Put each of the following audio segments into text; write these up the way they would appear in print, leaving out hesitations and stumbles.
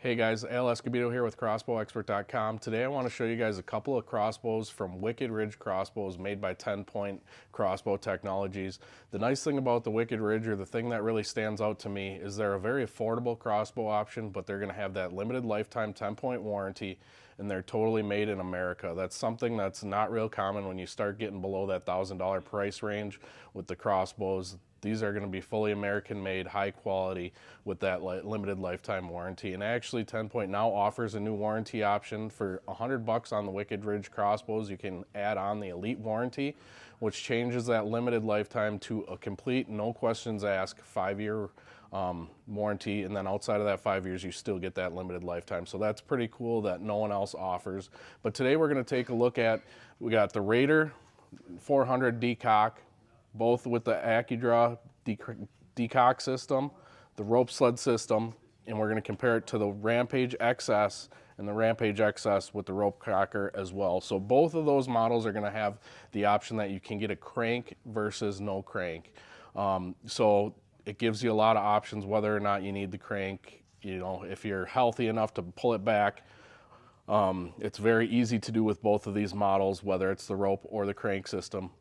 Hey guys, Al Escobedo here with CrossbowExpert.com. Today I want to show you guys a couple of crossbows from Wicked Ridge Crossbows made by 10 Point Crossbow Technologies. The nice thing about the Wicked Ridge, or the thing that really stands out to me, is they're a very affordable crossbow option, but they're going to have that limited lifetime 10-point warranty, and they're totally made in America. That's something that's not real common when you start getting below that $1,000 price range with the crossbows. These are going to be fully American made, high quality, with that limited lifetime warranty. And actually 10 Point now offers a new warranty option for $100 on the Wicked Ridge crossbows. You can add on the Elite warranty, which changes that limited lifetime to a complete, no questions asked, 5-year warranty. And then outside of that 5 years, you still get that limited lifetime. So that's pretty cool that no one else offers. But today we're going to take a look at, we got the Raider 400 decock, both with the AccuDraw decock system, the rope sled system, and we're going to compare it to the Rampage XS and the Rampage XS with the rope cocker as well. So both of those models are going to have the option that you can get a crank versus no crank. So it gives you a lot of options whether or not you need the crank. You know, if you're healthy enough to pull it back, it's very easy to do with both of these models, whether it's the rope or the crank system.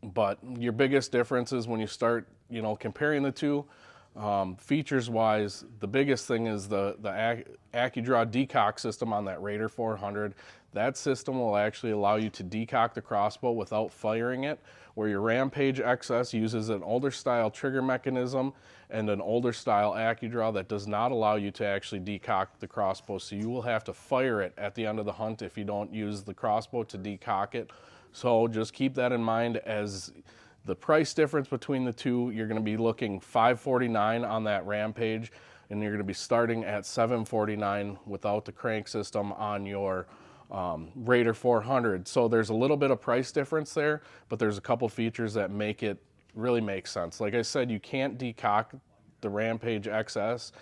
But your biggest difference is when you start, comparing the two, features wise, the biggest thing is the AccuDraw decock system on that Raider 400. That system will actually allow you to decock the crossbow without firing it, where your Rampage XS uses an older style trigger mechanism and an older style AccuDraw that does not allow you to actually decock the crossbow. So you will have to fire it at the end of the hunt if you don't use the crossbow to decock it. So just keep that in mind. As the price difference between the two, you're going to be looking $549 on that Rampage, and you're going to be starting at $749 without the crank system on your Raider 400. So there's a little bit of price difference there, but there's a couple features that make it really make sense. Like I said, you can't decock the Rampage XS.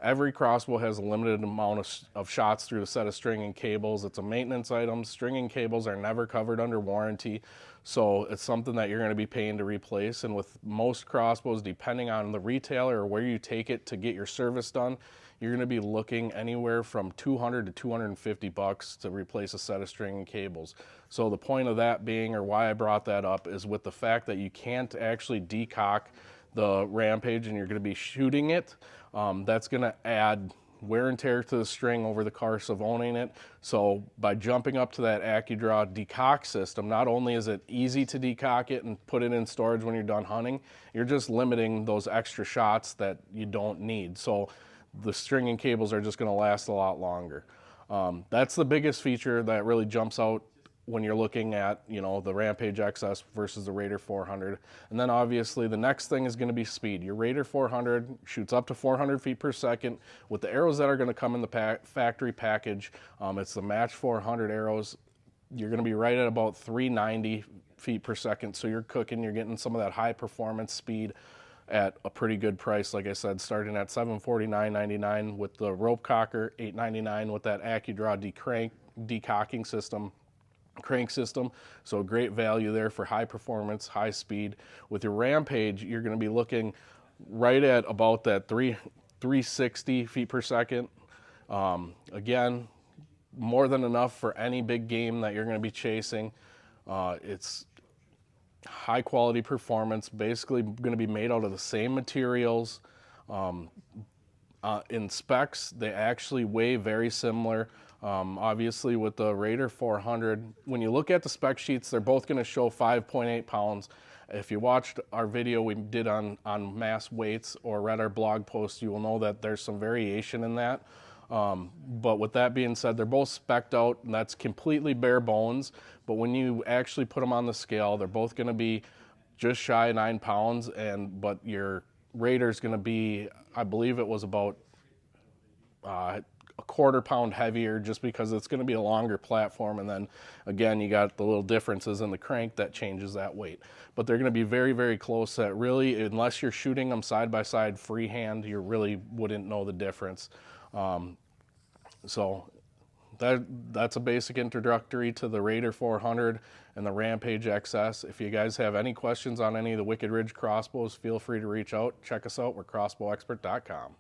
Every crossbow has a limited amount of shots through a set of string and cables. It's a maintenance item. String and cables are never covered under warranty, so it's something that you're going to be paying to replace. And with most crossbows, depending on the retailer or where you take it to get your service done, you're going to be looking anywhere from $200 to $250 to replace a set of string and cables. So the point of that being, or why I brought that up, is with the fact that you can't actually decock the Rampage and you're going to be shooting it. That's going to add wear and tear to the string over the course of owning it. So by jumping up to that AccuDraw decock system, not only is it easy to decock it and put it in storage when you're done hunting, you're just limiting those extra shots that you don't need. So the string and cables are just going to last a lot longer. That's the biggest feature that really jumps out when you're looking at, the Rampage XS versus the Raider 400. And then obviously the next thing is going to be speed. Your Raider 400 shoots up to 400 feet per second with the arrows that are going to come in the factory package. It's the Match 400 arrows. You're going to be right at about 390 feet per second. So you're cooking, you're getting some of that high performance speed at a pretty good price. Like I said, starting at $749.99 with the rope cocker, $899 with that AccuDraw decocking system, crank system. So great value there for high performance, high speed. With your Rampage, you're going to be looking right at about that 360 feet per second. Again, more than enough for any big game that you're going to be chasing. It's high quality performance, basically going to be made out of the same materials. In specs, they actually weigh very similar. Obviously with the Raider 400, when you look at the spec sheets, they're both going to show 5.8 pounds. If you watched our video we did on mass weights or read our blog post, you will know that there's some variation in that. But with that being said, they're both spec'd out, and that's completely bare bones. But when you actually put them on the scale, they're both going to be just shy of 9 pounds, but your Raider's going to be, I believe it was about a quarter pound heavier, just because it's going to be a longer platform. And then again, you got the little differences in the crank that changes that weight. But they're going to be very, very close, that really, unless you're shooting them side by side freehand, you really wouldn't know the difference. So that's a basic introductory to the Raider 400 and the Rampage XS. If you guys have any questions on any of the Wicked Ridge crossbows, feel free to reach out. Check us out. We're CrossbowExpert.com.